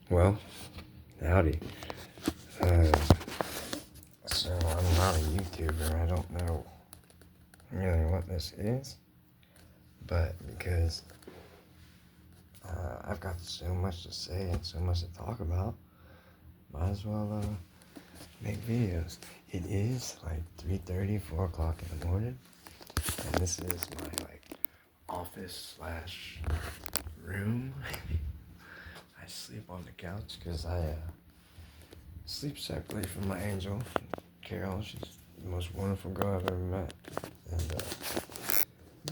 Well, howdy. Uh, so I'm not a YouTuber. I don't know really what this is, but because I've got so much to say and so much to talk about, might as well make videos. It is like 3:30, 4 o'clock in the morning, and this is my office slash room. I sleep on the couch because I sleep separately from my angel, Carol. She's the most wonderful girl I've ever met. And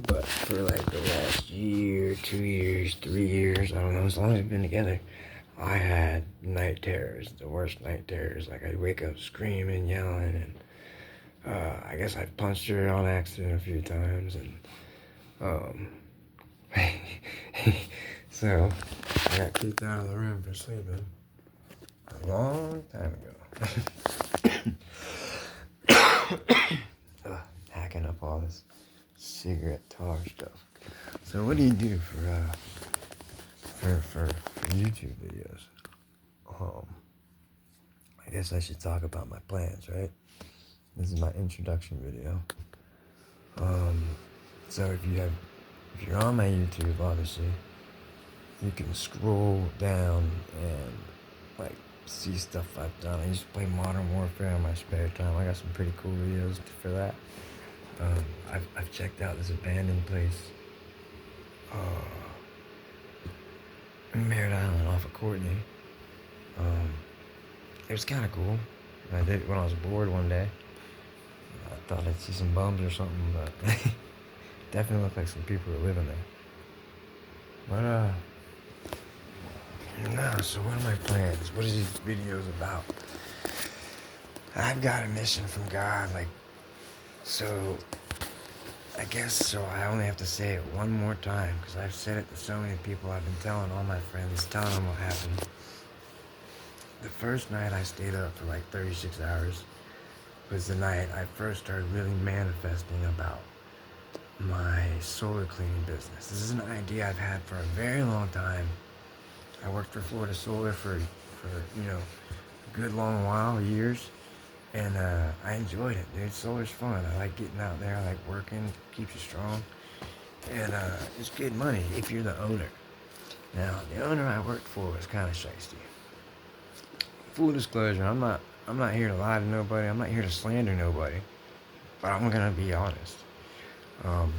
but for like the last year, 2 years, 3 years, I don't know, as long as we've been together, I had night terrors, the worst night terrors. Like I'd wake up screaming, yelling, and I guess I punched her on accident a few times, and um, so I got kicked out of the room for sleeping a long time ago. Hacking up all this cigarette tar stuff. So what do you do for YouTube videos? I guess I should talk about my plans, right? This is my introduction video. So if you're on my YouTube, obviously, you can scroll down and like see stuff I've done. I used to play Modern Warfare in my spare time. I got some pretty cool videos for that. I've checked out this abandoned place in Merritt Island off of Courtney. It was kind of cool. I did it when I was bored one day. I thought I'd see some bums or something, but definitely looked like some people were living there. But no. So what are my plans? What are these videos about? I've got a mission from God, so I guess so. I only have to say it one more time because I've said it to so many people. I've been telling all my friends, telling them what happened. The first night I stayed up for like 36 hours was the night I first started really manifesting about my solar cleaning business. This is an idea I've had for a very long time. I worked for Florida Solar for a good long while, years, and I enjoyed it, dude. Solar's fun. I like getting out there. I like working. Keeps you strong, and it's good money if you're the owner. Now, the owner I worked for was kind of shiesty. Full disclosure, I'm not here to lie to nobody. I'm not here to slander nobody, but I'm gonna be honest. I'll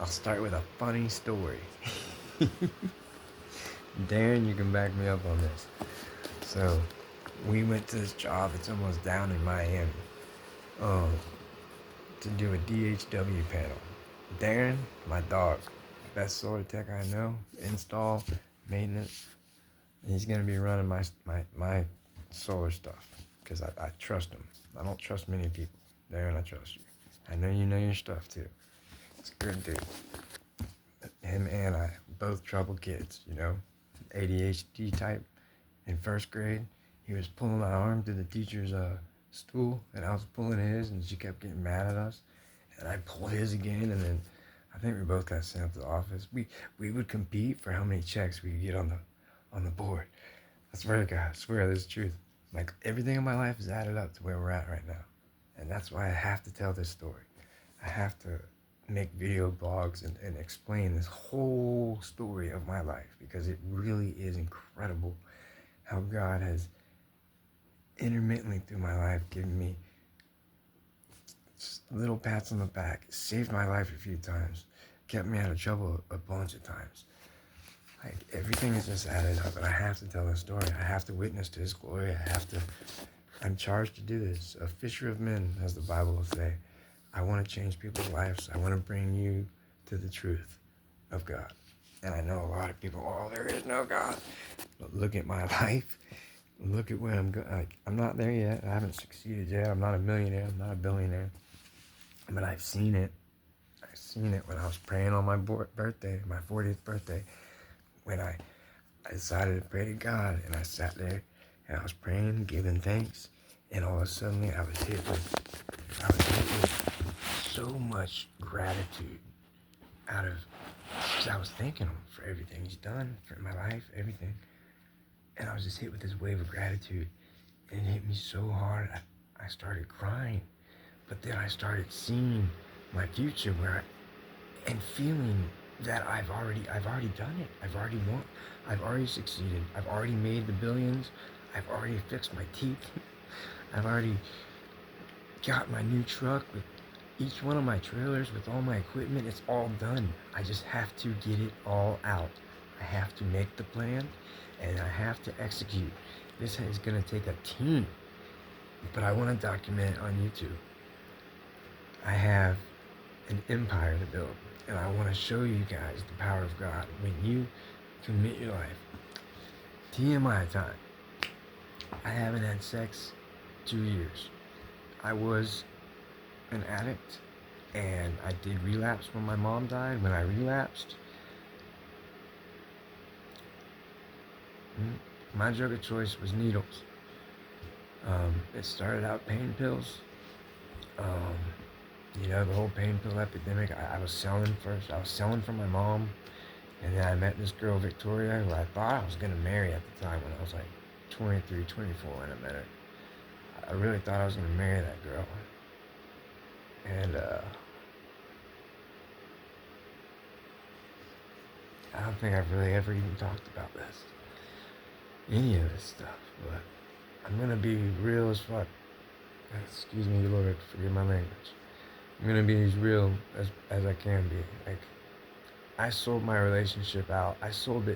start with a funny story. Darren, you can back me up on this. So, we went to this job. It's almost down in Miami. To do a DHW panel. Darren, my dog, best solar tech I know, install, maintenance. He's gonna be running my solar stuff because I trust him. I don't trust many people. Darren, I trust you. I know you know your stuff too. It's a good dude. Him and I, both troubled kids, ADHD type. In first grade, he was pulling my arm through the teacher's stool, and I was pulling his, and she kept getting mad at us. And I pulled his again, and then I think we both got sent up to the office. We would compete for how many checks we could get on the board. I swear to God, I swear this is the truth. Like everything in my life is added up to where we're at right now, and that's why I have to tell this story. I have to make video blogs and explain this whole story of my life because it really is incredible how God has intermittently through my life given me little pats on the back, saved my life a few times, kept me out of trouble a bunch of times. Like everything is just added up, and I have to tell the story. I have to witness to His glory. I'm charged to do this. A fisher of men, as the Bible will say. I want to change people's lives. I want to bring you to the truth of God. And I know a lot of people, oh, there is no God. But look at my life. Look at where I'm going. Like, I'm not there yet. I haven't succeeded yet. I'm not a millionaire. I'm not a billionaire. But I've seen it. I've seen it when I was praying on my birthday, my 40th birthday, when I decided to pray to God, and I sat there and I was praying, giving thanks, and all of a sudden I was hit with so much gratitude because I was thanking Him for everything He's done for my life, everything. And I was just hit with this wave of gratitude. And it hit me so hard, I started crying. But then I started seeing my future and feeling that I've already done it. I've already succeeded. I've already made the billions. I've already fixed my teeth. I've already got my new truck with each one of my trailers, with all my equipment. It's all done. I just have to get it all out. I have to make the plan and I have to execute. This is going to take a team, but I want to document it on YouTube. I have an empire to build, and I want to show you guys the power of God when you commit your life. TMI time. I haven't had sex 2 years. I was an addict, and I did relapse when my mom died. When I relapsed, my drug of choice was needles. It started out pain pills. The whole pain pill epidemic. I was selling first. I was selling for my mom, and then I met this girl, Victoria, who I thought I was gonna marry at the time when I was like 23, 24 when I met her. I really thought I was gonna marry that girl. And I don't think I've really ever even talked about any of this stuff, but I'm gonna be real as fuck. Excuse me, Lord, forgive my language. I'm gonna be as real as I can be. Like, I sold my relationship out. I sold the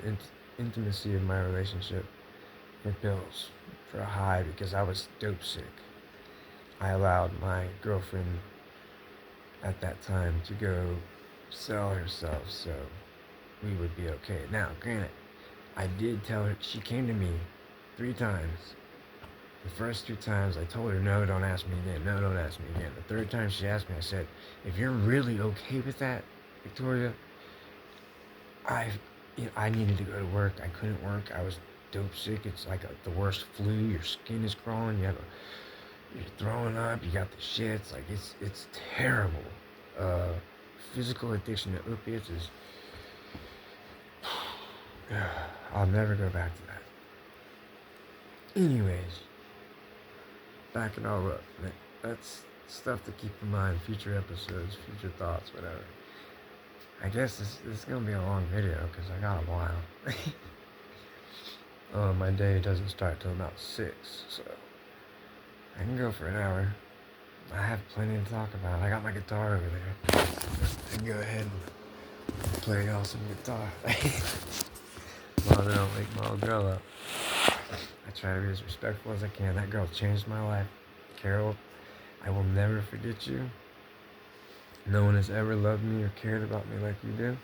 intimacy of my relationship for pills, for a high, because I was dope sick. I allowed my girlfriend at that time to go sell herself so we would be okay. Now, granted, I did tell her. She came to me 3 times. The first 2 times I told her, no, don't ask me again. No, don't ask me again. The 3rd time she asked me, I said, if you're really okay with that, Victoria, I needed to go to work. I couldn't work. I was dope sick. It's like the worst flu. Your skin is crawling. You're throwing up. You got the shits. Like, it's terrible. Physical addiction to opiates is... I'll never go back to that. Anyways, back it all up. That's stuff to keep in mind. Future episodes, future thoughts, whatever. I guess this is going to be a long video because I got a while. My day doesn't start till about 6, so I can go for an hour. I have plenty to talk about. I got my guitar over there. I can go ahead and play y'all some guitar. While they don't wake my old girl up. I try to be as respectful as I can. That girl changed my life. Carol, I will never forget you. No one has ever loved me or cared about me like you do.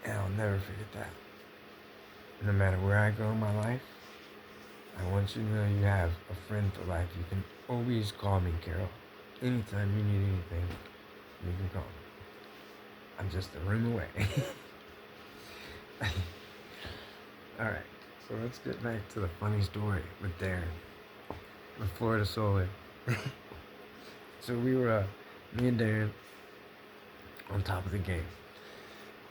And I'll never forget that. No matter where I go in my life, I want you to know you have a friend for life. You can always call me, Carol. Anytime you need anything, you can call me. I'm just a room away. Alright, so let's get back to the funny story with Darren, with Florida Solar. So we were, me and Darren, on top of the game.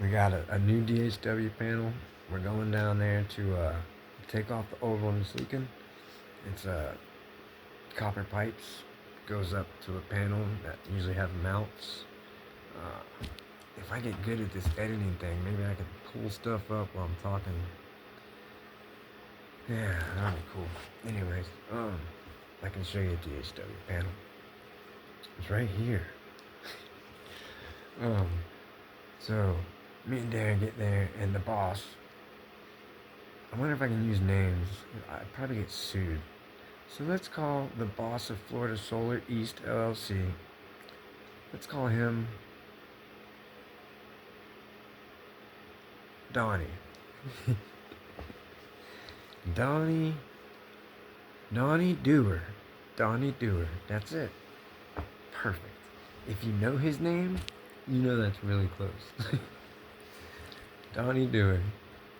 We got a new DHW panel. We're going down there to take off the old one that's leaking. It's copper pipes. Goes up to a panel that usually have mounts. If I get good at this editing thing, maybe I can pull stuff up while I'm talking. Yeah, that'd be cool. Anyways, I can show you a DHW panel. It's right here. So me and Darren get there, and the boss, I wonder if I can use names. I'd probably get sued. So let's call the boss of Florida Solar East LLC. Let's call him Donnie. Donnie Dewar. Donnie Dewar. That's it. Perfect. If you know his name, you know that's really close. Donnie Dewar.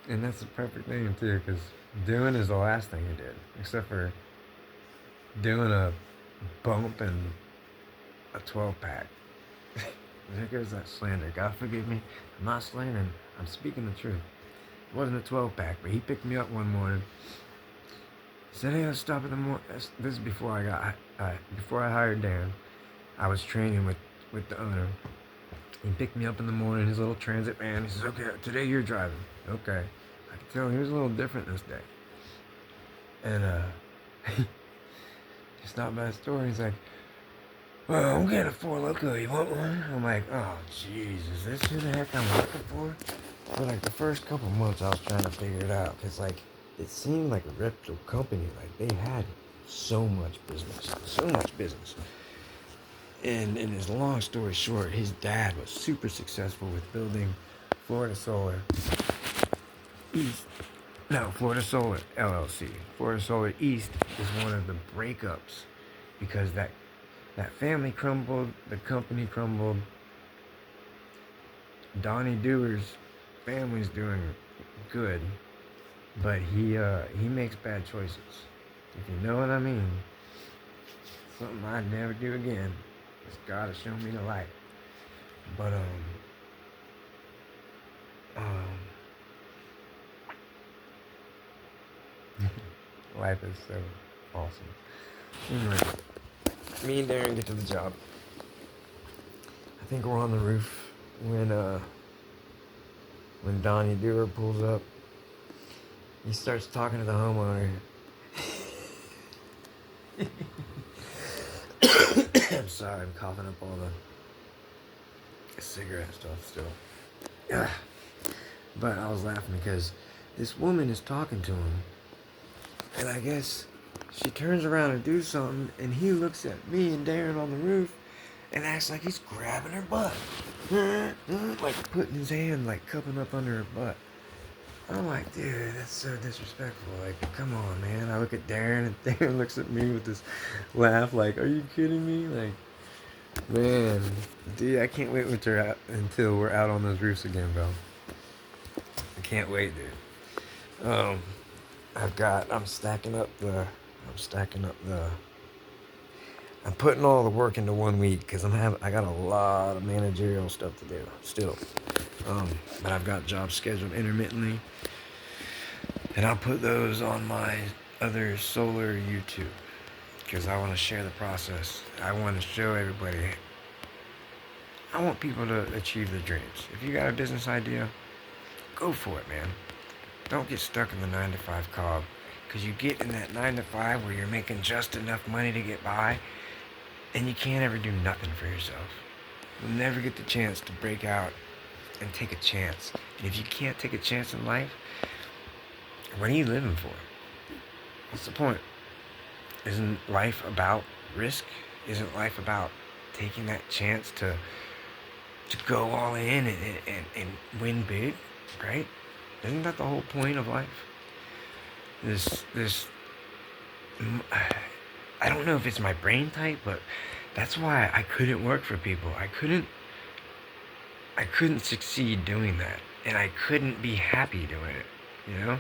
And that's the perfect name too, because doing is the last thing he did. Except for doing a bump and a 12-pack. There goes that slander. God forgive me. I'm not slandering. I'm speaking the truth. Wasn't a 12 pack, but he picked me up one morning. He said, "Hey, let's stop at the This is before before I hired Dan. I was training with the owner. He picked me up in the morning, his little transit van. He says, "Okay, today you're driving." Okay. I could tell he was a little different this day. And he stopped by the store. He's like, "Well, I'm getting a Four Loko. You want one?" I'm like, "Oh, jeez, is this who the heck I'm looking for?" For like the first couple months, I was trying to figure it out. Because, like, it seemed like a reputable company. Like, they had so much business. So much business. And in his long story short, his dad was super successful with building Florida Solar East. No, Florida Solar LLC. Florida Solar East is one of the breakups because that family crumbled, the company crumbled. Donnie Dewar's family's doing good, but he makes bad choices. If you know what I mean. Something I'd never do again. It's gotta show me the light. But um life is so awesome. Anyway, me and Darren get to the job. I think we're on the roof when Donnie Dewar pulls up. He starts talking to the homeowner. I'm sorry, I'm coughing up all the cigarette stuff still. Ugh. But I was laughing because this woman is talking to him, and I guess she turns around to do something, and he looks at me and Darren on the roof and acts like he's grabbing her butt. Like putting his hand, like cupping up under her butt. I'm like, dude, that's so disrespectful. Like, come on, man. I look at Darren, and Darren looks at me with this laugh, like, are you kidding me? Like, man, dude, I can't wait until we're out on those roofs again, bro. I can't wait, dude. I'm I'm putting all the work into 1 week because I got a lot of managerial stuff to do still. But I've got jobs scheduled intermittently, and I'll put those on my other solar YouTube because I want to share the process. I want to show everybody. I want people to achieve their dreams. If you got a business idea, go for it, man. Don't get stuck in the 9-to-5 cog, because you get in that 9-to-5 where you're making just enough money to get by, and you can't ever do nothing for yourself. You'll never get the chance to break out and take a chance. And if you can't take a chance in life, what are you living for? What's the point? Isn't life about risk? Isn't life about taking that chance to go all in and win big, right? Isn't that the whole point of life? I don't know if it's my brain type, but that's why I couldn't work for people. I couldn't succeed doing that, and I couldn't be happy doing it, you know?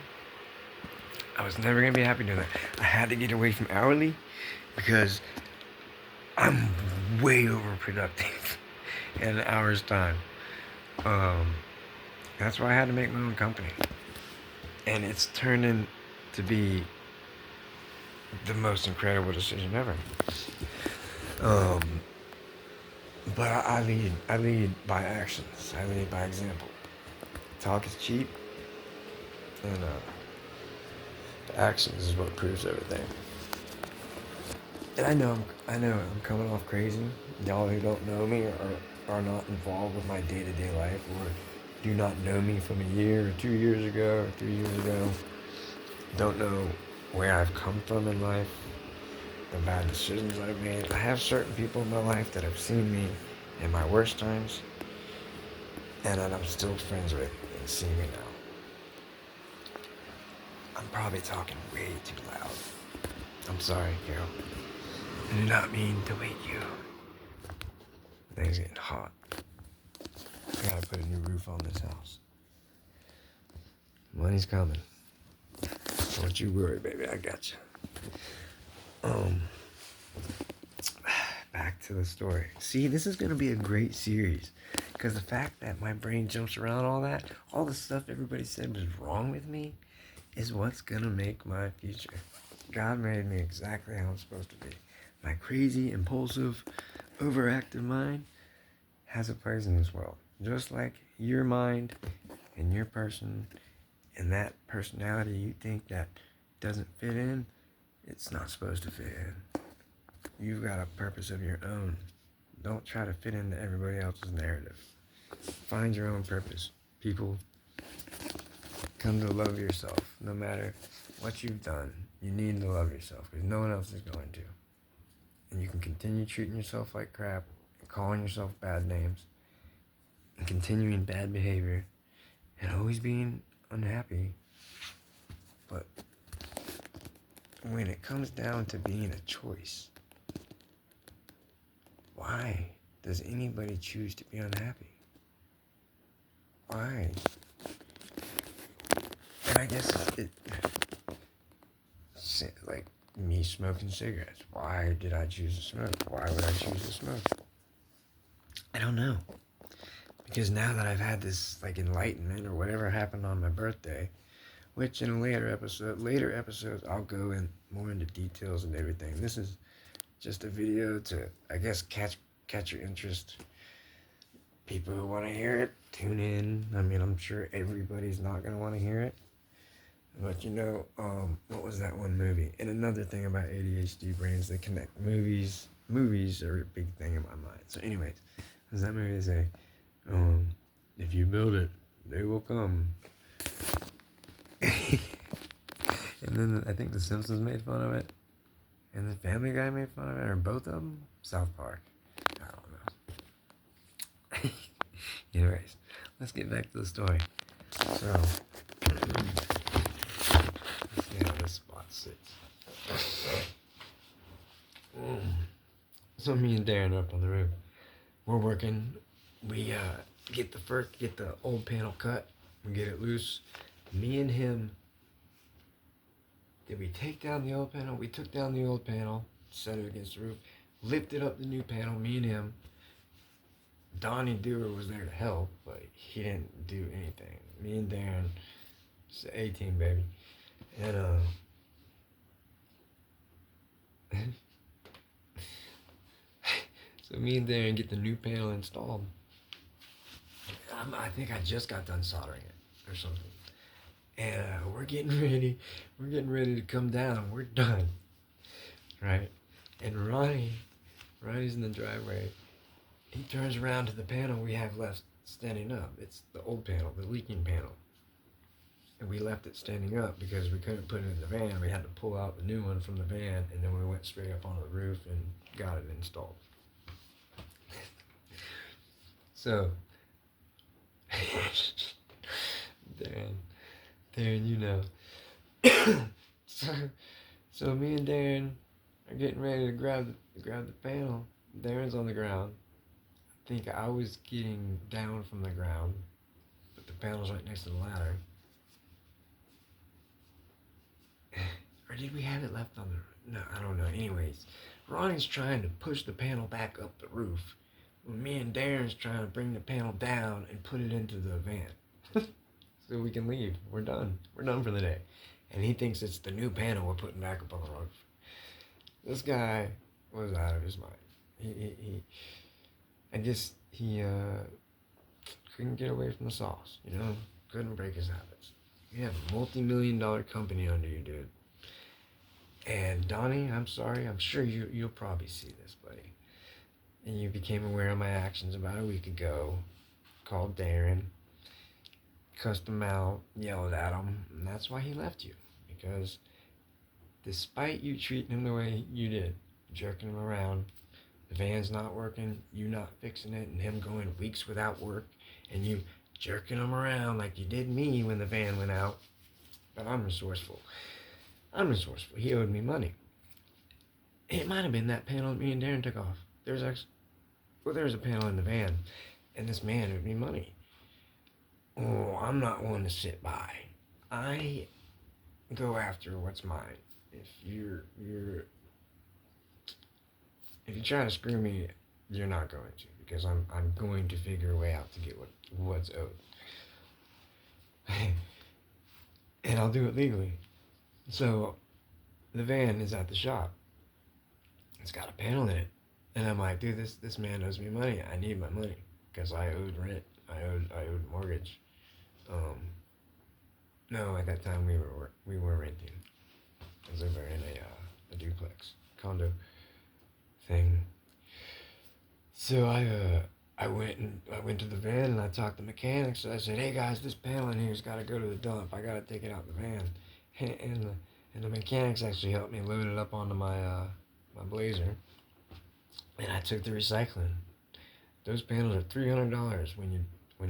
I was never gonna be happy doing that. I had to get away from hourly because I'm way overproductive in an hour's time. That's why I had to make my own company. And it's turned in to be the most incredible decision ever. But I lead by actions. I lead by example. Talk is cheap, and the actions is what proves everything. And I know I'm coming off crazy. Y'all who don't know me are not involved with my day-to-day life, or do not know me from a year or 2 years ago or 3 years ago. Don't know where I've come from in life, the bad decisions I've made. I have certain people in my life that have seen me in my worst times, and that I'm still friends with and see me now. I'm probably talking way too loud. I'm sorry, Carol. I do not mean to wake you. Things getting hot. I gotta put a new roof on this house. Money's coming. Don't you worry, baby. I got you. Back to the story. See, this is gonna be a great series. Because the fact that my brain jumps around all the stuff everybody said was wrong with me, is what's gonna make my future. God made me exactly how I'm supposed to be. My crazy, impulsive, overactive mind has a place in this world. Just like your mind and your person and that personality you think that doesn't fit in, it's not supposed to fit in. You've got a purpose of your own. Don't try to fit into everybody else's narrative. Find your own purpose. People, come to love yourself. No matter what you've done, you need to love yourself because no one else is going to. And you can continue treating yourself like crap and calling yourself bad names and continuing bad behavior and always being unhappy. But when it comes down to being a choice, why does anybody choose to be unhappy? Why? And I guess like me smoking cigarettes. Why did I choose to smoke? Why would I choose to smoke? I don't know. Because now that I've had this like enlightenment or whatever happened on my birthday, which in a later episodes I'll go in more into details and everything. This is just a video to, I guess, catch your interest. People who want to hear it, tune in. I mean, I'm sure everybody's not going to want to hear it. But what was that one movie? And another thing about ADHD brains, they connect movies. Movies are a big thing in my mind. So anyways, does that movie say, if you build it, they will come. And then I think The Simpsons made fun of it. And the Family Guy made fun of it, or both of them? South Park. I don't know. Anyways, let's get back to the story. So, let's see how this spot sits. So me and Darren are up on the roof. We're working. We get the old panel cut. We get it loose. Me and him. Did we take down the old panel? We took down the old panel, set it against the roof, lifted up the new panel, me and him. Donnie Dewar was there to help, but he didn't do anything. Me and Darren, it's the A-team, baby. And, so me and Darren get the new panel installed. I think I just got done soldering it or something. And we're getting ready to come down. We're done, right? And Ronnie's in the driveway. He turns around to the panel we have left standing up. It's the old panel, the leaking panel. And we left it standing up because we couldn't put it in the van. We had to pull out the new one from the van, and then we went straight up on the roof and got it installed. So, Darren, you know. so me and Darren are getting ready to grab the panel. Darren's on the ground. I think I was getting down from the ground, but the panel's right next to the ladder. Or did we have it left on the... No, I don't know. Anyways, Ronnie's trying to push the panel back up the roof. When me and Darren's trying to bring the panel down and put it into the van. So we can leave. We're done. We're done for the day. And he thinks it's the new panel we're putting back up on the roof. This guy was out of his mind. He couldn't get away from the sauce, you know? Couldn't break his habits. You have a multi-million-dollar company under you, dude. And Donnie, I'm sorry. I'm sure you'll probably see this, buddy. And you became aware of my actions about a week ago. Called Darren. Cussed him out. Yelled at him. And that's why he left you. Because despite you treating him the way you did, jerking him around, the van's not working, you not fixing it, and him going weeks without work, and you jerking him around like you did me when the van went out. But I'm resourceful. He owed me money. It might have been that panel that me and Darren took off. There was a panel in the van, and this man owed me money. Oh, I'm not one to sit by. I go after what's mine. If you're trying to screw me, you're not going to, because I'm going to figure a way out to get what's owed. And I'll do it legally. So the van is at the shop. It's got a panel in it. And I'm like, dude, this man owes me money. I need my money because I owed rent. I owed mortgage. Um, no, at that time we were renting. I was over in a duplex condo thing. So I went to the van and I talked to the mechanics. So I said, hey guys, this panel in here's got to go to the dump. I got to take it out the van. And the mechanics actually helped me load it up onto my Blazer. And I took the recycling. Those panels are $300 when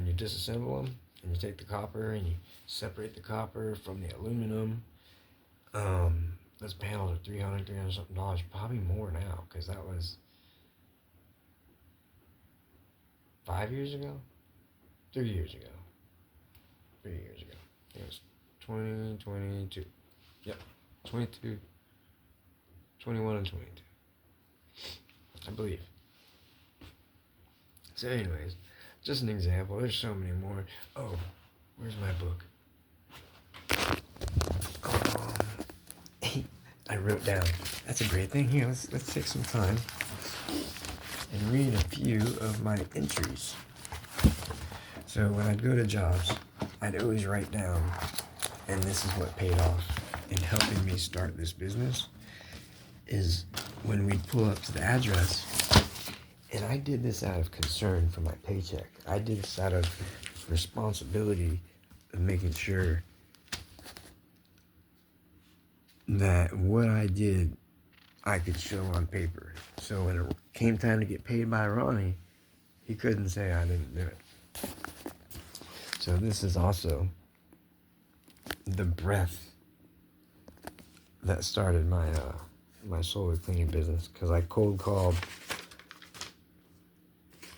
you disassemble them and you take the copper and you separate the copper from the aluminum. Those panels are $300 something, probably more now, because that was 5 years ago, 3 years ago, 3 years ago. It was 2022. Yep, 22, 21 and 22, I believe. So anyways, just an example. There's so many more. Oh, where's my book? I wrote down. That's a great thing. Here, let's take some time and read a few of my entries. So when I'd go to jobs, I'd always write down, and this is what paid off in helping me start this business, is when we'd pull up to the address, and I did this out of concern for my paycheck. I did this out of responsibility of making sure that what I did, I could show on paper. So when it came time to get paid by Ronnie, he couldn't say I didn't do it. So this is also the breath that started my solar cleaning business, because I cold called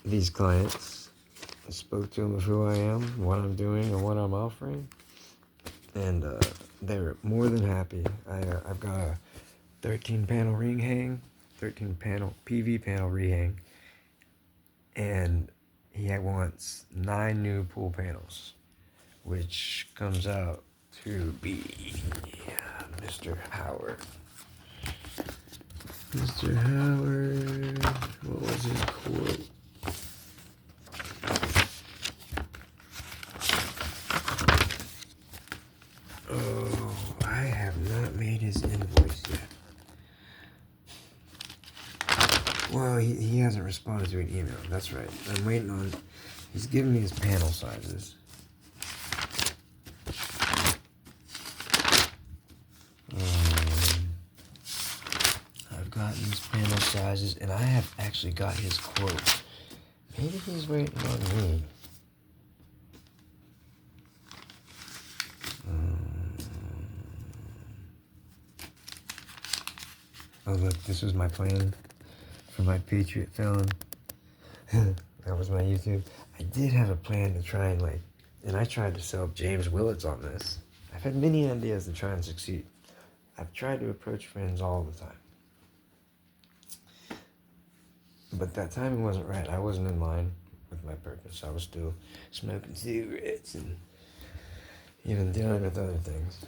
these clients. I spoke to them of who I am, what I'm doing, and what I'm offering, and they were more than happy. I've got a 13-panel ring hang, 13-panel PV panel rehang, and he wants 9 new pool panels, which comes out to be Mr. Howard. Mr. Howard, what was his quote? Oh, I have not made his invoice yet. Well, he hasn't responded to an email. That's right. I'm waiting on... He's giving me his panel sizes. I've gotten his panel sizes, and I have actually got his quote. Maybe he's waiting on me. Oh, look, this was my plan for my Patriot Felon. That was my YouTube. I did have a plan to try and I tried to sell James Willits on this. I've had many ideas to try and succeed. I've tried to approach friends all the time. But that timing wasn't right. I wasn't in line with my purpose. I was still smoking cigarettes and even dealing with other things.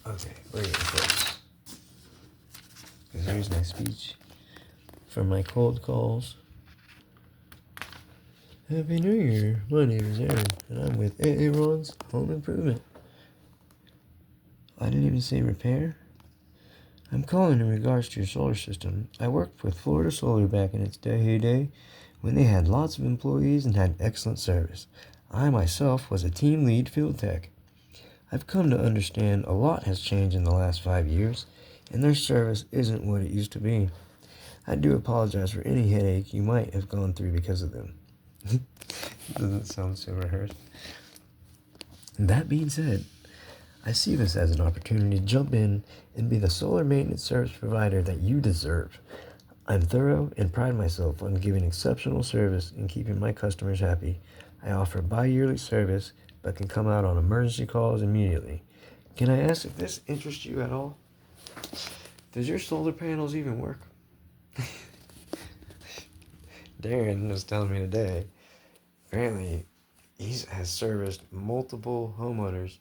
Okay, we're getting close. Because here's my speech from my cold calls. Happy New Year. My name is Aaron, and I'm with Aaron's Home Improvement. I didn't even say repair. I'm calling in regards to your solar system. I worked with Florida Solar back in its heyday when they had lots of employees and had excellent service. I myself was a team lead field tech. I've come to understand a lot has changed in the last 5 years, and their service isn't what it used to be. I do apologize for any headache you might have gone through because of them. Doesn't sound so rehearsed. That being said, I see this as an opportunity to jump in and be the solar maintenance service provider that you deserve. I'm thorough and pride myself on giving exceptional service and keeping my customers happy. I offer bi-yearly service, but can come out on emergency calls immediately. Can I ask if this interests you at all? Does your solar panels even work? Darren was telling me today, apparently he has serviced multiple homeowners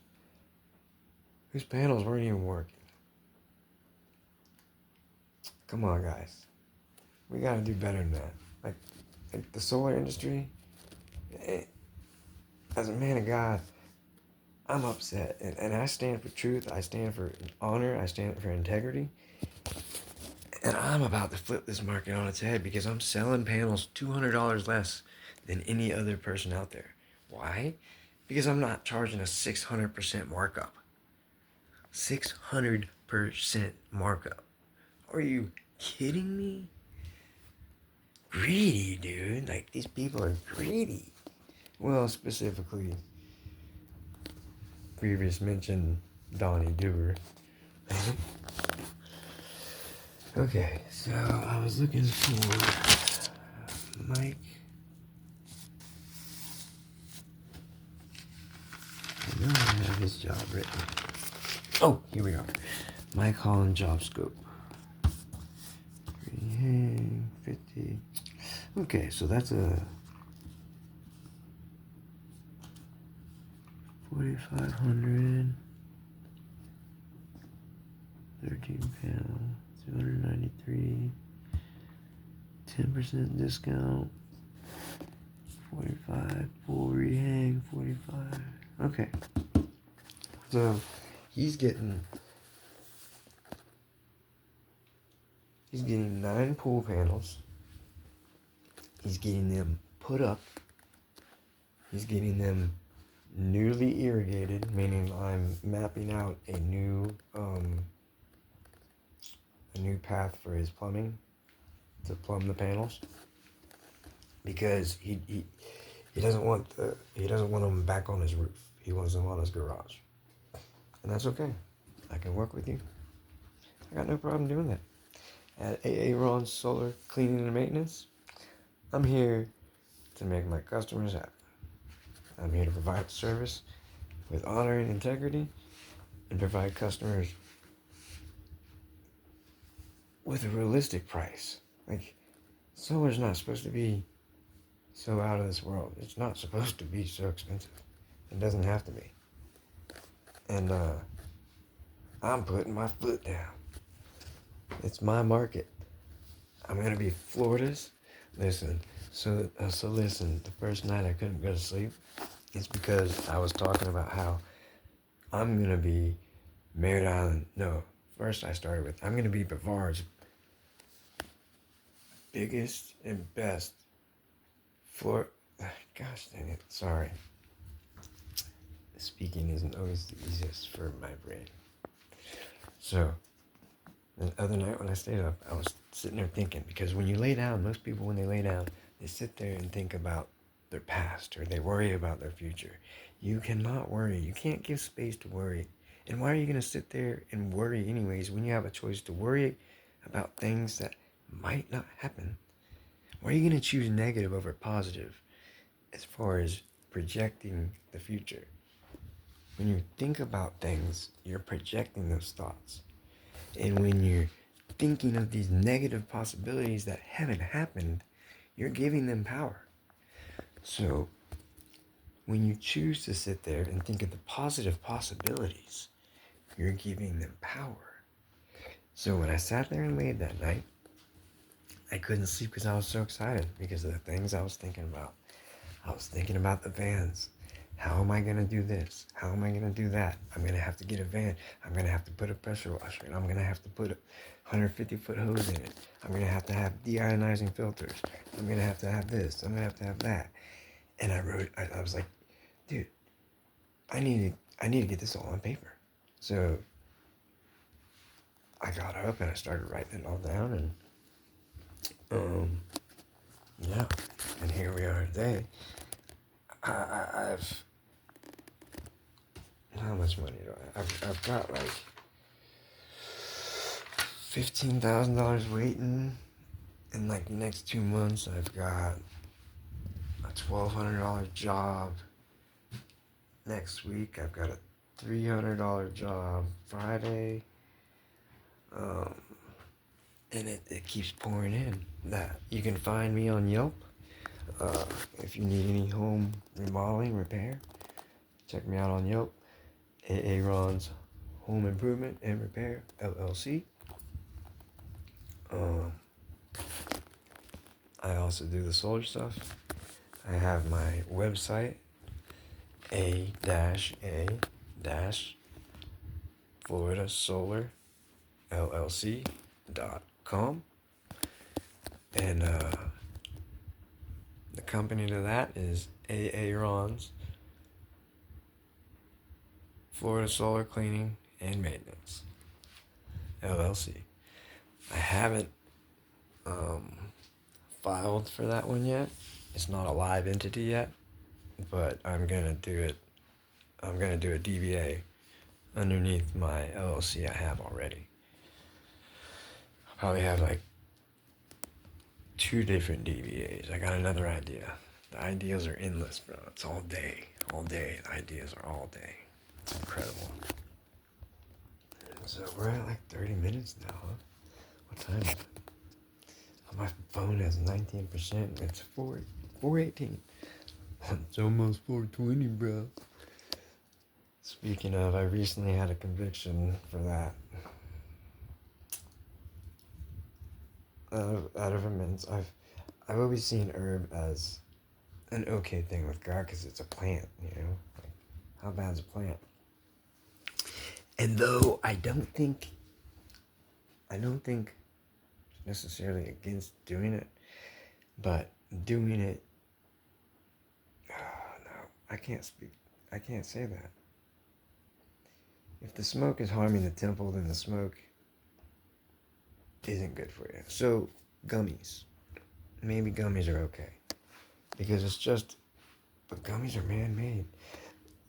whose panels weren't even working. Come on, guys. We gotta do better than that. Like the solar industry, as a man of God, I'm upset. And I stand for truth. I stand for honor. I stand for integrity. And I'm about to flip this market on its head because I'm selling panels $200 less than any other person out there. Why? Because I'm not charging a 600% markup. 600% markup. Are you kidding me? Greedy, dude. Like, these people are greedy. Well, specifically, previous mentioned Donnie Dewar. Okay, so I was looking for Mike. I know I have his job written. Oh, here we are. Mike Holland job scope. 50. Okay, so that's a 4,500. 13 panel. 293. 10% discount. 45. Full rehang. 45. Okay. So he's getting 9 pool panels. He's getting them put up. He's getting them newly irrigated, meaning I'm mapping out a new path for his plumbing to plumb the panels, because he doesn't want them back on his roof. He wants them on his garage, and that's okay. I can work with you. I got no problem doing that. At AA Ron Solar Cleaning and Maintenance, I'm here to make my customers happy. I'm here to provide service with honor and integrity, and provide customers with a realistic price. Like, solar's not supposed to be so out of this world. It's not supposed to be so expensive. It doesn't have to be. And I'm putting my foot down. It's my market. I'm gonna be Florida's. Listen, so listen. The first night I couldn't go to sleep, it's because I was talking about how I'm gonna be Merritt Island. No, first I started with I'm gonna be Brevard's biggest and best Gosh dang it! Sorry. Speaking isn't always the easiest for my brain. So the other night when I stayed up, I was sitting there thinking, because when you lay down, most people when they lay down, they sit there and think about their past, or they worry about their future. You cannot worry. You can't give space to worry. And why are you going to sit there and worry anyways when you have a choice to worry about things that might not happen? Why are you going to choose negative over positive as far as projecting the future? When you think about things, you're projecting those thoughts. And when you're thinking of these negative possibilities that haven't happened, you're giving them power. So when you choose to sit there and think of the positive possibilities, you're giving them power. So when I sat there and laid that night, I couldn't sleep because I was so excited because of the things I was thinking about. I was thinking about the vans. How am I going to do this? How am I going to do that? I'm going to have to get a van. I'm going to have to put a pressure washer in. I'm going to have to put a 150-foot hose in it. I'm going to have deionizing filters. I'm going to have this. I'm going to have that. And I was like, dude, I need to get this all on paper. So I got up and I started writing it all down, and yeah, and here we are today. I've how much money do I have? I've got like $15,000 waiting. In like the next 2 months, I've got a $1,200 job. Next week, I've got a $300 job Friday. And it keeps pouring in. That you can find me on Yelp. If you need any home remodeling, repair, check me out on Yelp. Aaron's Home Improvement and Repair LLC. I also do the solar stuff. I have my website, a-floridasolarllc.com, and the company to that is Aaron's Florida Solar Cleaning and Maintenance LLC. I haven't filed for that one yet. It's not a live entity yet, but I'm gonna do it. I'm gonna do a DBA underneath my LLC I have already. I'll probably have like 2 different DBAs. I got another idea. The ideas are endless, bro. It's all day. All day. The ideas are all day. It's incredible. So we're at like 30 minutes now, huh? What time is it? My phone has 19%. It's 4:18. It's almost 4:20, bro. Speaking of, I recently had a conviction for that. Out of immense, I've always seen herb as an okay thing with God because it's a plant, you know. Like, how bad's a plant? And though I don't think necessarily against doing it, but doing it, no, I can't say that. If the smoke is harming the temple, then the smoke isn't good for you. So, gummies. Maybe gummies are okay. Because it's just, but gummies are man-made.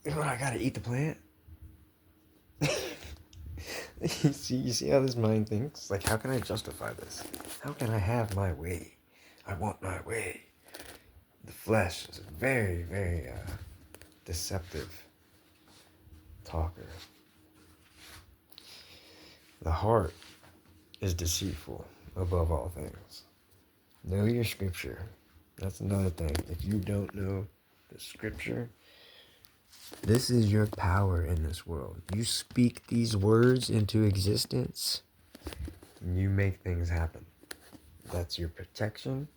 What, I gotta eat the plant? You see how this mind thinks? Like, how can I justify this? How can I have my way? I want my way. The flesh is a very, very deceptive talker. The heart is deceitful above all things. Know your scripture. That's another thing. If you don't know the scripture, this is your power in this world. You speak these words into existence, and you make things happen. That's your protection.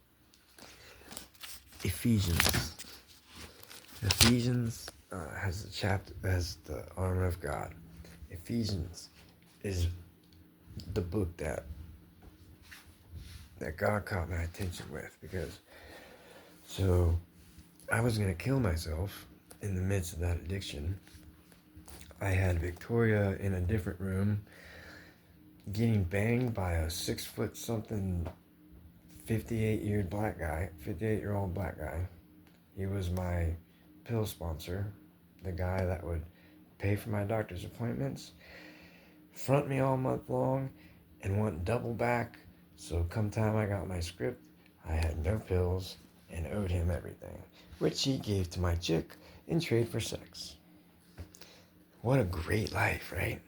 Ephesians has the armor of God. Ephesians is the book that God caught my attention with, because so I was gonna kill myself in the midst of that addiction. I had Victoria in a different room getting banged by a 6 foot something 58-year-old black guy. He was my pill sponsor, the guy that would pay for my doctor's appointments, front me all month long, and want double back. So come time I got my script, I had no pills and owed him everything, which he gave to my chick in trade for sex. What a great life, right?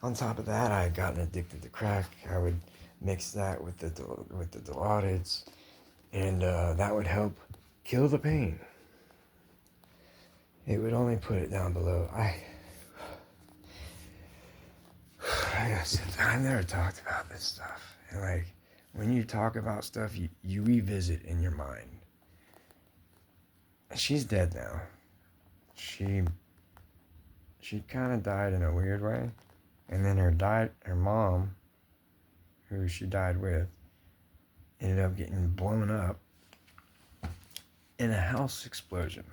On top of that, I had gotten addicted to crack. I would mix that with the Dilaudid, and that would help kill the pain. It would only put it down below. I've never talked about this stuff. And like, when you talk about stuff, you revisit in your mind. She's dead now. She kind of died in a weird way. And then her mom, who she died with, ended up getting blown up in a house explosion.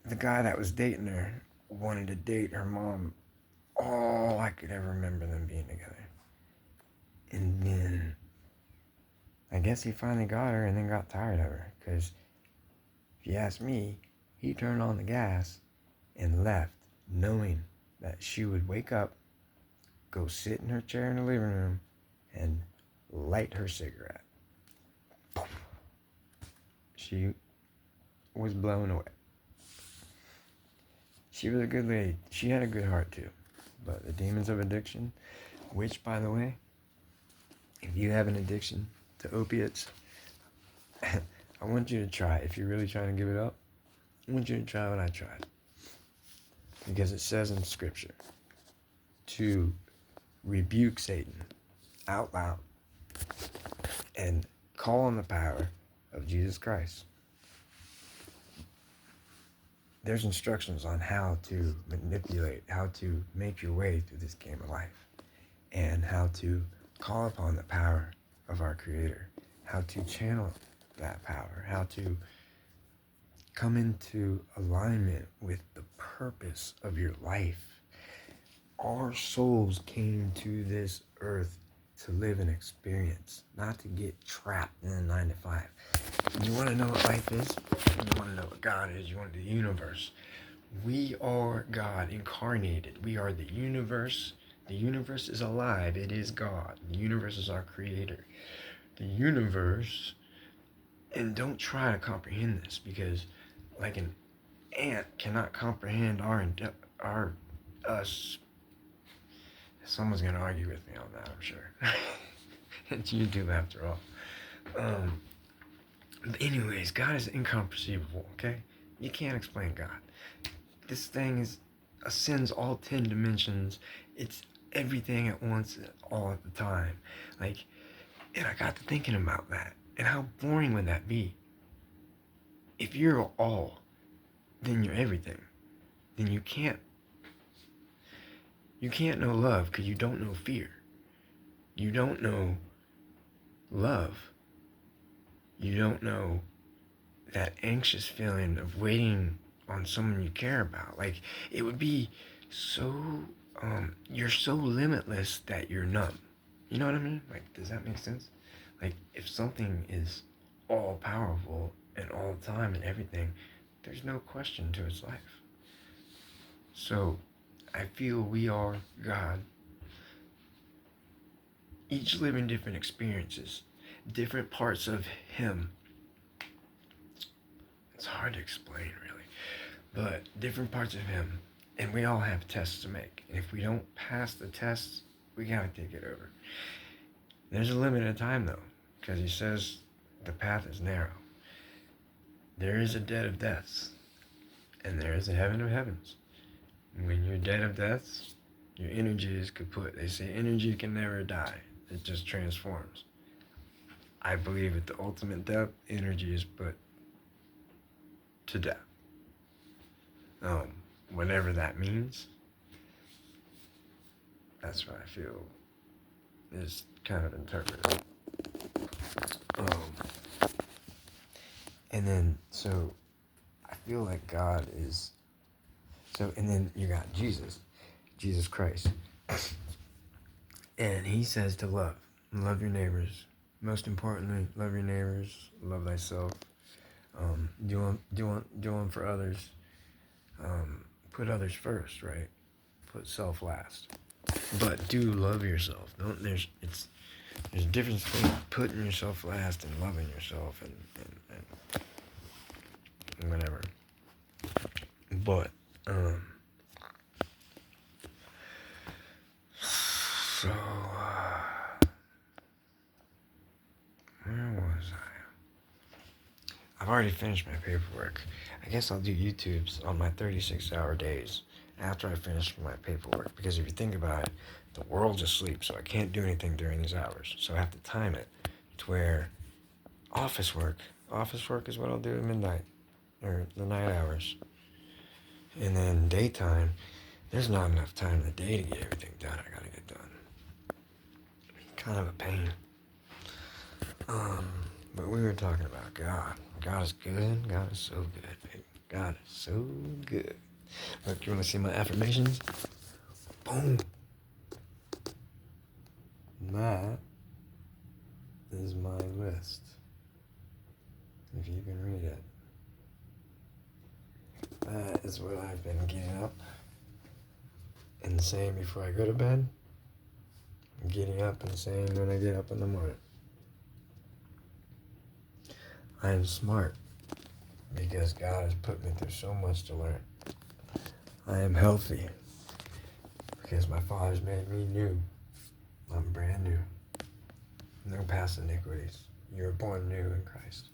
The guy that was dating her wanted to date her mom. All I could ever remember them being together. And then I guess he finally got her and then got tired of her. Because if you ask me, he turned on the gas and left, knowing that she would wake up, go sit in her chair in the living room, and light her cigarette. She was blown away. She was a good lady. She had a good heart too. But the demons of addiction, which, by the way, if you have an addiction to opiates, I want you to try. If you're really trying to give it up, I want you to try what I tried. Because it says in Scripture to rebuke Satan out loud and call on the power of Jesus Christ. There's instructions on how to manipulate, how to make your way through this game of life, and how to call upon the power of our Creator, how to channel that power, how to come into alignment with the purpose of your life. Our souls came to this earth to live an experience, not to get trapped in a 9 to 5. You want to know what life is? You want to know what God is? You want the universe? We are God incarnated. We are the universe. The universe is alive. It is God. The universe is our creator. The universe, and don't try to comprehend this, because like an ant cannot comprehend our us. Someone's gonna argue with me on that, I'm sure. It's YouTube after all. But anyways, God is incomprehensible, okay? You can't explain God. This thing ascends all 10 dimensions. It's everything at once, all at the time. Like, and I got to thinking about that. And how boring would that be? If you're all, then you're everything. Then you can't know love because you don't know fear. You don't know love. You don't know that anxious feeling of waiting on someone you care about. Like, it would be so, you're so limitless that you're numb. You know what I mean? Like, does that make sense? Like, if something is all powerful and all the time and everything, there's no question to its life. So, I feel we are God, each living different experiences, different parts of Him. It's hard to explain, really, but different parts of Him, and we all have tests to make. And if we don't pass the tests, we gotta take it over. There's a limited time, though, because He says the path is narrow. There is a dead of deaths, and there is a heaven of heavens. When you're dead of deaths, your energy is kaput. They say energy can never die. It just transforms. I believe at the ultimate death, energy is put to death. Whatever that means, that's what I feel is kind of interpreted. And then, so, I feel like God is, so, and then you got Jesus Christ. And He says to love your neighbors. Most importantly, love your neighbors, love thyself. Do one for others. Put others first, right? Put self last. But do love yourself. There's a difference between putting yourself last and loving yourself and whatever. But so where was I? I've already finished my paperwork. I guess I'll do YouTubes on my 36-hour days after I finish my paperwork, because if you think about it, the world's asleep, so I can't do anything during these hours. So I have to time it to where office work is what I'll do at midnight, or the night hours. And then daytime, there's not enough time in the day to get everything done I gotta get done. Kind of a pain. But we were talking about God. God is good. God is so good, baby. God is so good. Look, you want to see my affirmations? Boom. That is my list. If you can read it. That is what I've been getting up and saying before I go to bed. I'm getting up and saying when I get up in the morning. I am smart because God has put me through so much to learn. I am healthy because my Father's made me new. I'm brand new. No past iniquities. You are born new in Christ.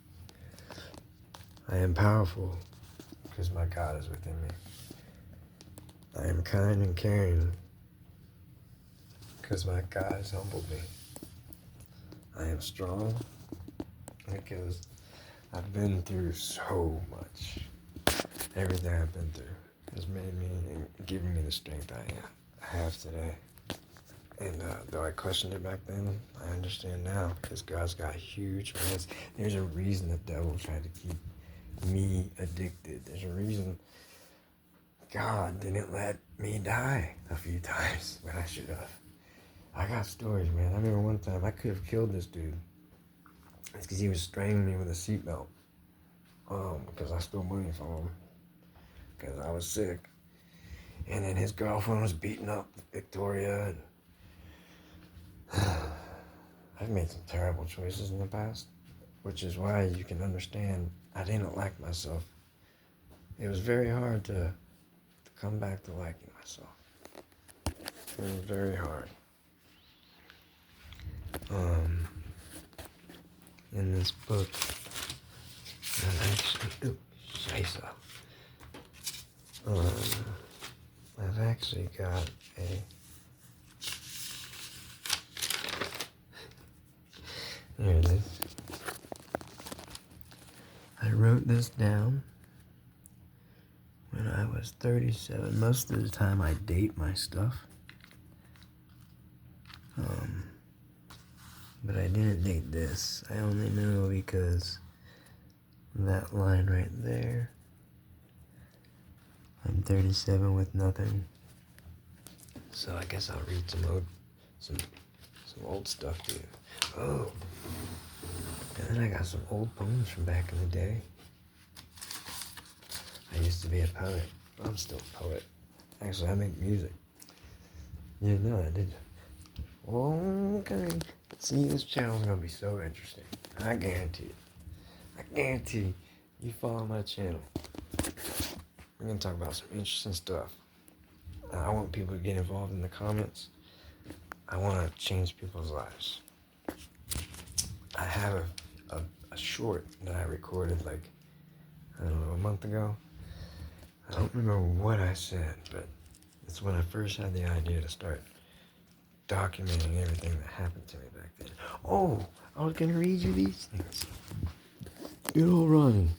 I am powerful because my God is within me. I am kind and caring because my God has humbled me. I am strong because I've been through so much. Everything I've been through has made me and given me the strength I have today. And though I questioned it back then, I understand now because God's got huge plans. There's a reason the devil tried to keep me addicted. There's a reason God didn't let me die a few times when I should have. I got stories, man. I remember one time I could have killed this dude. It's because he was strangling me with a seatbelt. Because I stole money from him. Because I was sick. And then his girlfriend was beating up Victoria. And I've made some terrible choices in the past, which is why you can understand I didn't like myself. It was very hard to come back to liking myself. It was very hard. In this book, I've actually got a. Here it is. I wrote this down when I was 37. Most of the time I date my stuff. But I didn't date this. I only know because that line right there. I'm 37 with nothing. So I guess I'll read some old stuff to you. Oh. And then I got some old poems from back in the day. I used to be a poet. I'm still a poet. Actually, I make music. You didn't know that, did you? Okay. See, this channel's gonna be so interesting. I guarantee it. I guarantee you follow my channel. We're gonna talk about some interesting stuff. I want people to get involved in the comments. I want to change people's lives. I have a short that I recorded I don't know, a month ago. I don't remember what I said, but it's when I first had the idea to start documenting everything that happened to me back then. Oh, I was gonna read you these things. Good old Ronnie.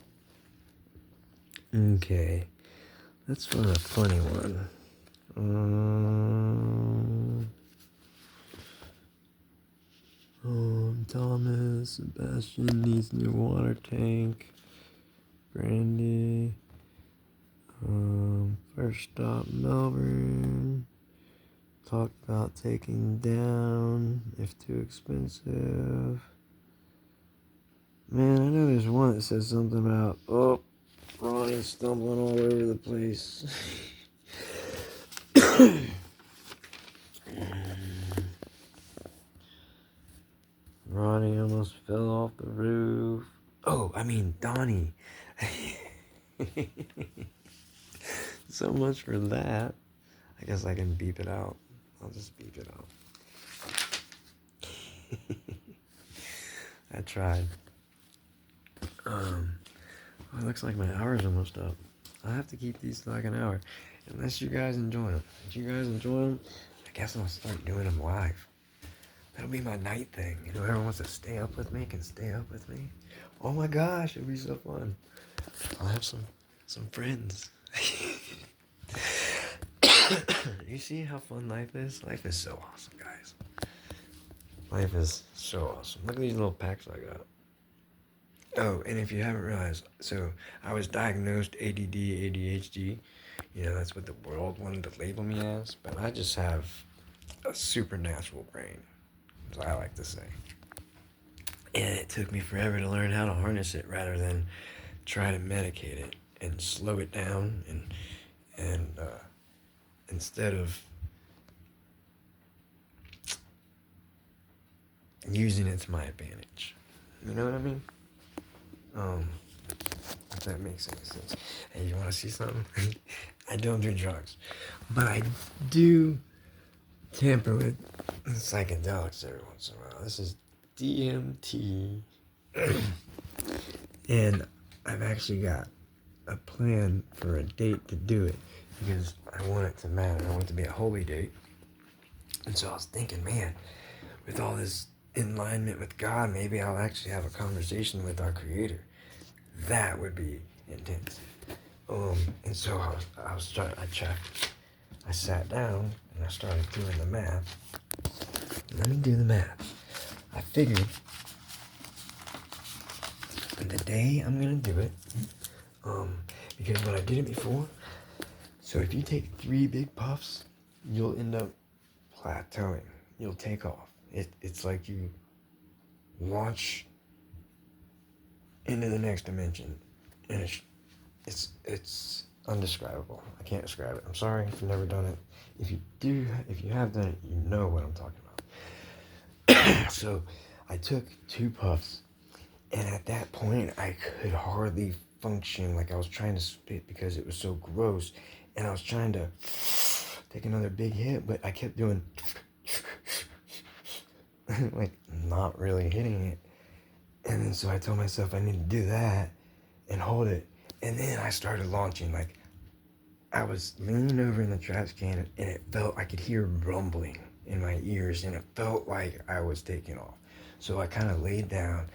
Okay, let's find a funny one. Thomas, Sebastian needs new water tank. Brandy. First stop Melbourne. Talk about taking down if too expensive. Man, I know there's one that says something about Ronnie stumbling all over the place. Ronnie almost fell off the roof. Oh, I mean Donnie. So much for that. I guess I can beep it out. I'll just beep it out. I tried. It looks like my hour's almost up. I have to keep these to like an hour. Unless you guys enjoy them. If you guys enjoy them, I guess I'll start doing them live. That'll be my night thing. Whoever wants to stay up with me can stay up with me. Oh my gosh, it'll be so fun. I'll have some friends. You see how fun life is? Life is so awesome, guys. Life is so awesome. Look at these little packs I got. Oh, and if you haven't realized, so I was diagnosed ADD, ADHD. That's what the world wanted to label me as. But I just have a supernatural brain, as I like to say. And it took me forever to learn how to harness it rather than try to medicate it and slow it down and instead of using it to my advantage. You know what I mean? If that makes any sense. Hey, you want to see something? I don't do drugs, but I do tamper with psychedelics every once in a while. This is DMT, and I've actually got a plan for a date to do it because I want it to matter. I want it to be a holy date. And so I was thinking, man, with all this in alignment with God, maybe I'll actually have a conversation with our Creator. That would be intense. And so I checked. I sat down and I started doing the math. Let me do the math. I figured the day I'm gonna do it, because when I did it before, so if you take 3 big puffs, you'll end up plateauing. You'll take off. It's like you launch into the next dimension, and it's undescribable. I can't describe it. I'm sorry if you've never done it. If you have done it, you know what I'm talking about. So I took 2 puffs, and at that point I could hardly function. Like I was trying to spit because it was so gross, and I was trying to take another big hit, but I kept doing like not really hitting it. And then so I told myself I need to do that and hold it. And then I started launching. Like I was leaning over in the trash can, and it felt, I could hear rumbling in my ears, and it felt like I was taking off. So I kind of laid down,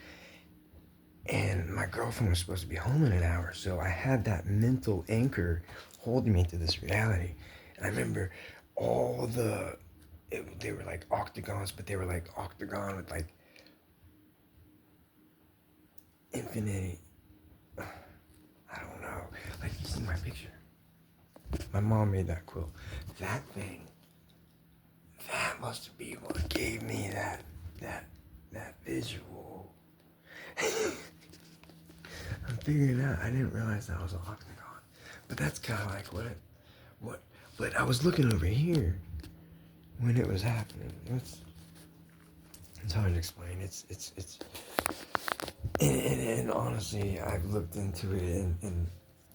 and my girlfriend was supposed to be home in an hour. So I had that mental anchor holding me to this reality. And I remember all they were like octagons, but they were like octagon with like infinite, I don't know. Like, you see my picture? My mom made that quilt. That thing, that must be what gave me that visual. I'm figuring it out. I didn't realize that was an octagon. But that's kind of like but I was looking over here when it was happening. It's hard to explain. And honestly, I've looked into it, and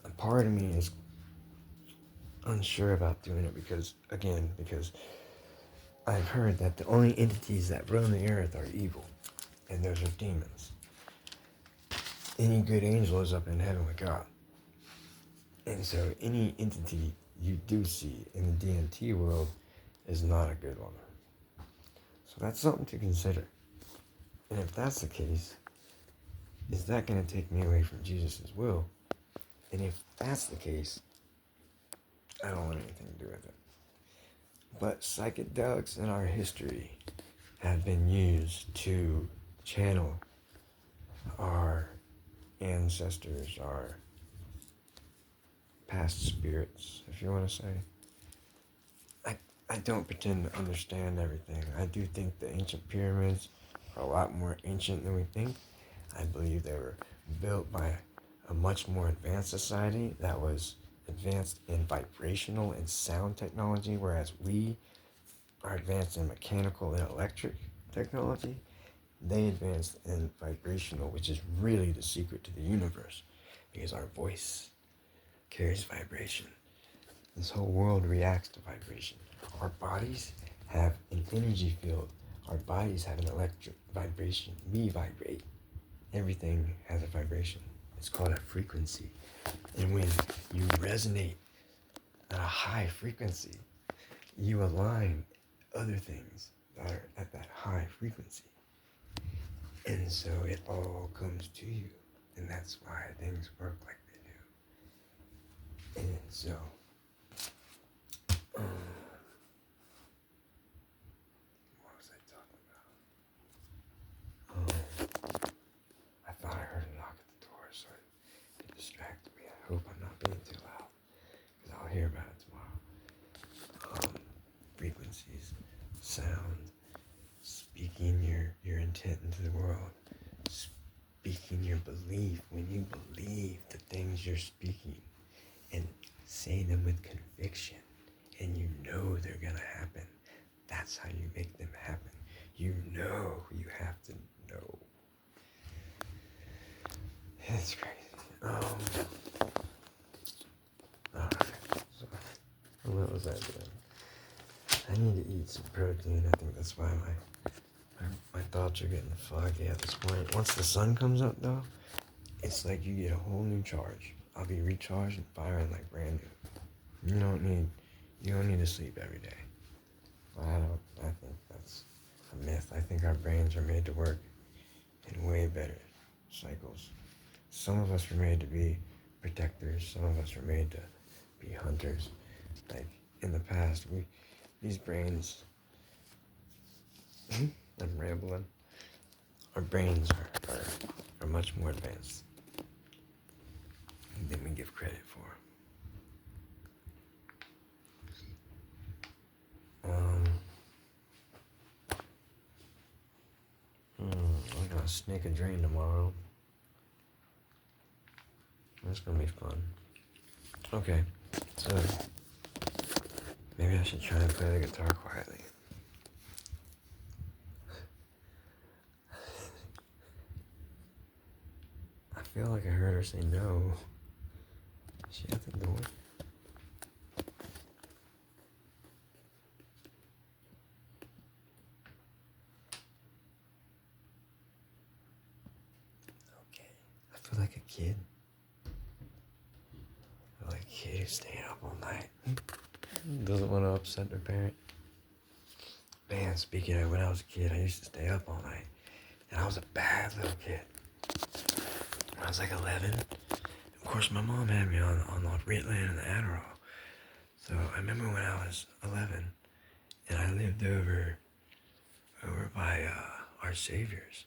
a part of me is unsure about doing it because I've heard that the only entities that roam the earth are evil, and those are demons. Any good angel is up in heaven with God. And so any entity you do see in the DMT world is not a good one. So that's something to consider. And if that's the case, is that going to take me away from Jesus' will? And if that's the case, I don't want anything to do with it. But psychedelics in our history have been used to channel our ancestors, our past spirits, if you want to say. I don't pretend to understand everything. I do think the ancient pyramids are a lot more ancient than we think. I believe they were built by a much more advanced society that was advanced in vibrational and sound technology, whereas we are advanced in mechanical and electric technology. They advanced in vibrational, which is really the secret to the universe, because our voice carries vibration. This whole world reacts to vibration. Our bodies have an energy field. Our bodies have an electric vibration. We vibrate. Everything has a vibration. It's called a frequency. And when you resonate at a high frequency, you align other things that are at that high frequency. And so it all comes to you. And that's why things work like they do. And so, what was I talking about? I thought I heard a knock at the door, so it distracted me. I hope I'm not being too loud, because I'll hear about it tomorrow. Frequencies, sound, speaking your intent into the world, speaking your belief. When you believe the things you're speaking and say them with conviction, and you know they're gonna happen, that's how you make them happen. You know you have to know. It's crazy. Alright. So was I doing? I need to eat some protein. I think that's why my thoughts are getting foggy at this point. Once the sun comes up, though, it's like you get a whole new charge. I'll be recharged and firing like brand new. You don't need to sleep every day. I think that's a myth. I think our brains are made to work in way better cycles. Some of us were made to be protectors. Some of us were made to be hunters. Like in the past, these brains, I'm rambling. Our brains are much more advanced than we give credit for. I'm gonna snake a drain tomorrow. That's gonna be fun. Okay, so maybe I should try and play the guitar quietly. I feel like I heard her say no. Is she at the door? Okay. I feel like a kid. I feel like a kid who's staying up all night. Doesn't want to upset their parent. Man, speaking of when I was a kid, I used to stay up all night. And I was a bad little kid. When I was like 11, of course my mom had me on the Ritalin and the Adderall. So I remember when I was 11 and I lived over by Our Savior's.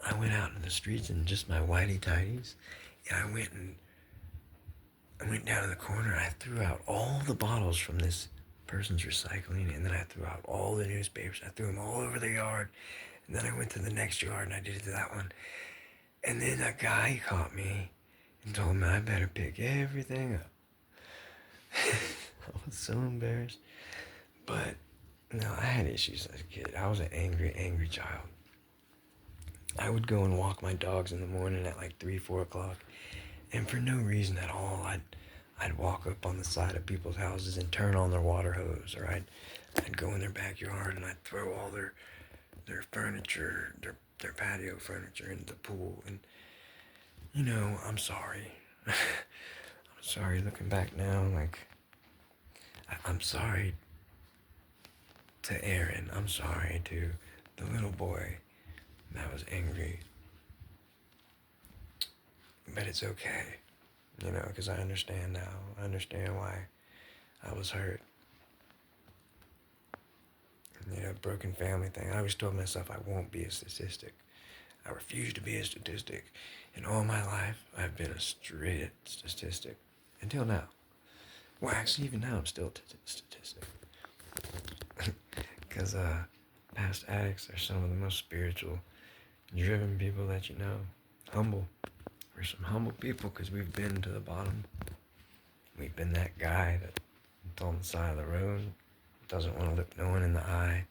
I went out in the streets in just my whitey tighties, and I went down to the corner and I threw out all the bottles from this person's recycling, and then I threw out all the newspapers. I threw them all over the yard, and then I went to the next yard and I did it to that one. And then a guy caught me and told me I better pick everything up. I was so embarrassed. But no, I had issues as a kid. I was an angry child. I would go and walk my dogs in the morning at like 3, 4 o'clock, and for no reason at all, I'd walk up on the side of people's houses and turn on their water hose, or I'd go in their backyard and I'd throw all their furniture, their patio furniture into the pool. And I'm sorry. I'm sorry looking back now. Like, I'm sorry to Aaron. I'm sorry to the little boy that was angry. But it's okay, because I understand now. I understand why I was hurt. Broken family thing. I always told myself I won't be a statistic. I refuse to be a statistic. And all my life, I've been a straight statistic. Until now. Well, actually, even now, I'm still a statistic. Because past addicts are some of the most spiritual, driven people that you know. Humble. We're some humble people because we've been to the bottom. We've been that guy that's on the side of the road, doesn't want to look no one in the eye,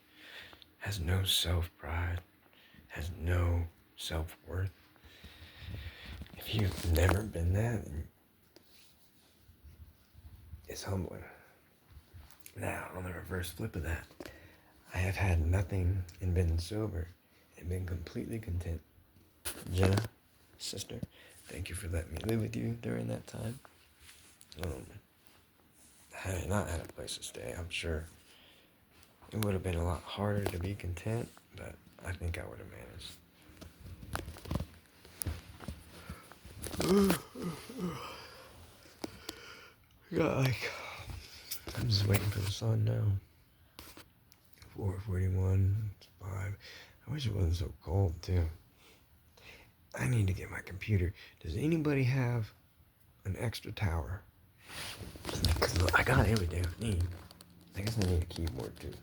has no self-pride, has no self-worth. If you've never been that, it's humbling. Now, on the reverse flip of that, I have had nothing and been sober and been completely content. Jenna, sister, thank you for letting me live with you during that time. Had I not had a place to stay, I'm sure it would have been a lot harder to be content, but I think I would have managed. I'm just waiting for the sun now. 4:41, it's 5. I wish it wasn't so cold, too. I need to get my computer. Does anybody have an extra tower? Because I got everything I need. I guess I need a keyboard, too.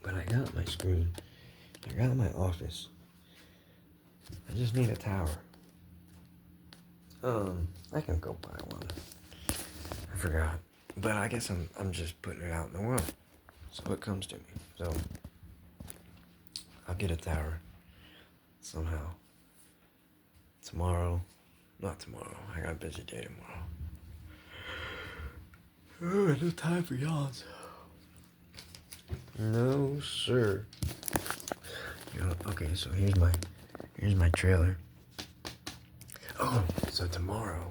But I got my screen. I got my office. I just need a tower. I can go buy one. I forgot. But I guess I'm just putting it out in the world. So it comes to me. So I'll get a tower somehow. Not tomorrow. I got a busy day tomorrow. Oh, no time for yawns. No, sir. Okay, so here's my trailer. Oh, so tomorrow,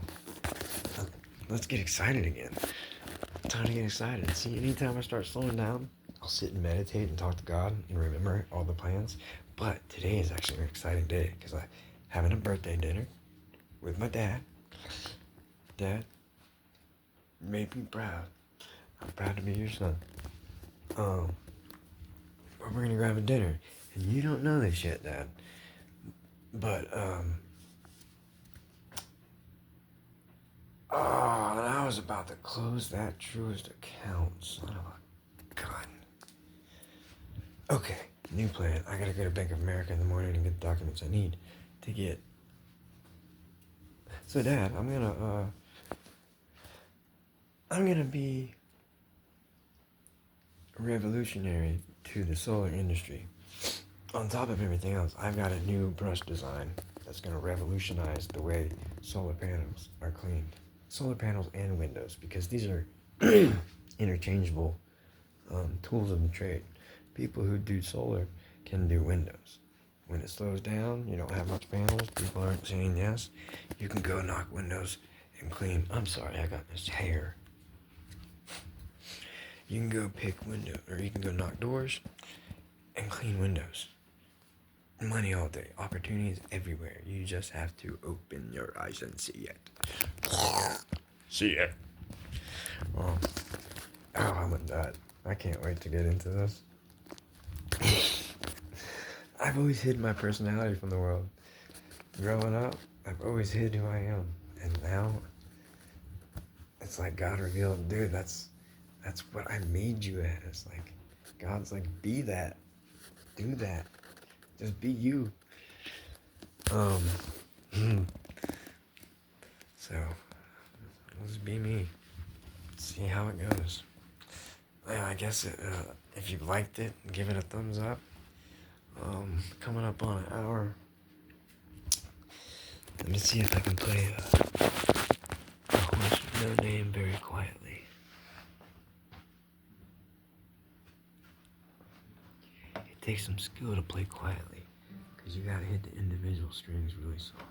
let's get excited again. Time to get excited. See, anytime I start slowing down, I'll sit and meditate and talk to God and remember all the plans. But today is actually an exciting day because I'm having a birthday dinner with my dad. Dad, you made me proud. I'm proud to be your son. But we're gonna grab a dinner, and you don't know this yet, Dad. But oh, and I was about to close that Truist account, son of a gun. Okay, new plan. I gotta go to Bank of America in the morning and get the documents I need to get. So, Dad, I'm gonna be revolutionary to the solar industry. On top of everything else, I've got a new brush design that's gonna revolutionize the way solar panels are cleaned. Solar panels and windows, because these are interchangeable tools of the trade. People who do solar can do windows. When it slows down, you don't have much panels, people aren't saying yes, you can go knock windows and clean. I'm sorry, I got this hair. You can go pick window, or you can go knock doors and clean windows. Money all day, opportunities everywhere. You just have to open your eyes and see it. See it. Oh, I'm a nut. I can't wait to get into this. I've always hid my personality from the world. Growing up, I've always hid who I am. And now, it's like God revealed, dude, that's what I made you as. Like, God's like, be that. Do that. Just be you. So, just be me. See how it goes. Yeah, I guess if you liked it, give it a thumbs up. Coming up on an hour. Let me see if I can play a horse with no name very quietly. It takes some skill to play quietly, because you gotta hit the individual strings really soft.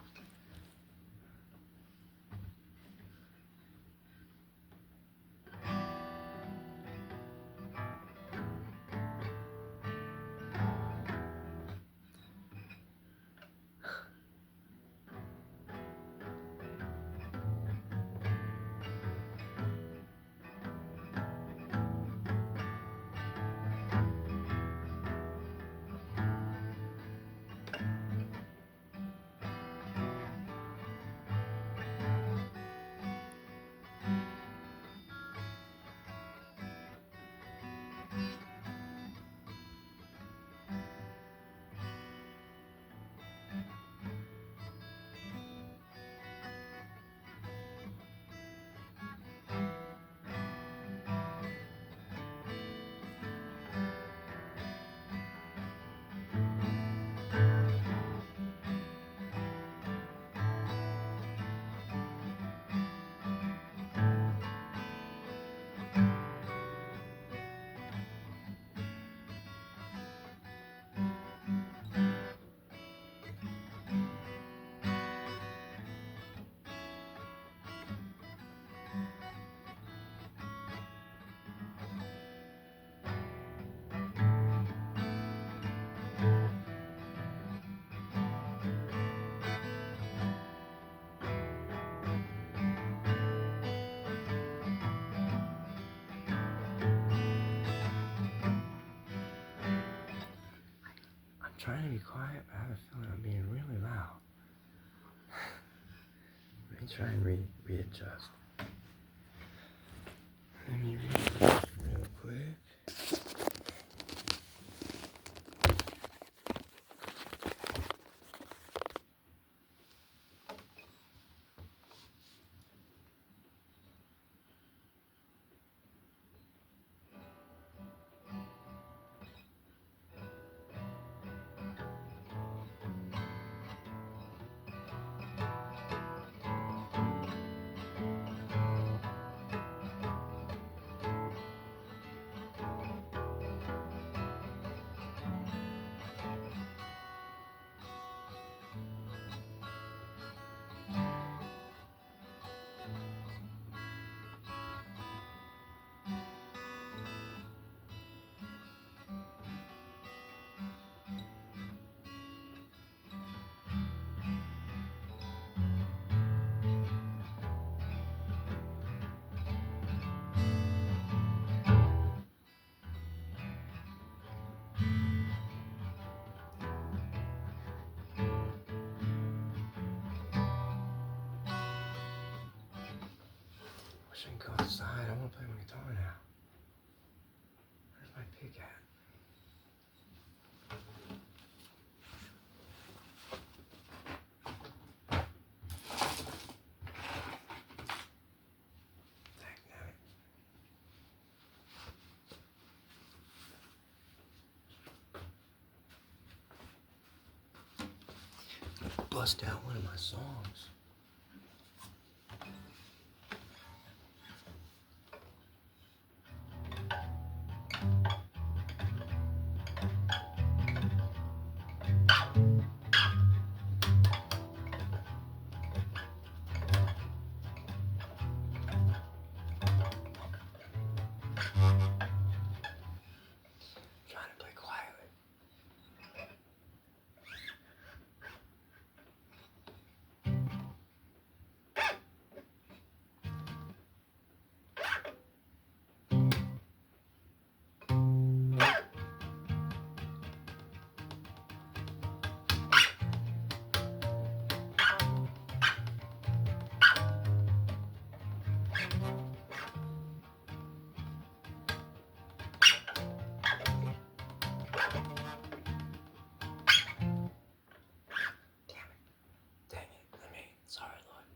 I'm trying to be quiet, but I have a feeling I'm being really loud. Let me try and readjust. Let me readjust real quick. should go outside. I want to play my guitar now. Where's my pick at? Bust out one of my songs. Trying to play quietly. Sorry, Lord.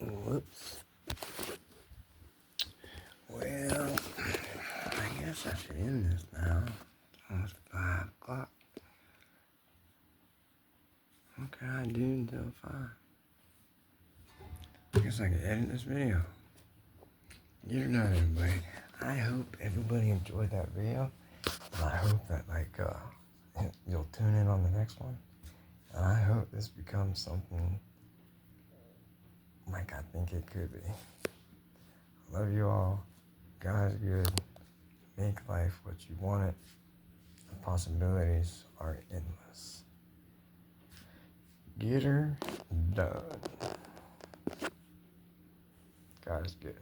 Whoops. Well, I guess I should end this now. It's almost 5 o'clock. What can I do until 5? I guess I can edit this video. Get her done, everybody. I hope everybody enjoyed that video. And I hope that, you'll tune in on the next one. And I hope this becomes something like I think it could be. Love you all. God's good. Make life what you want it. The possibilities are endless. Get her done. God is good.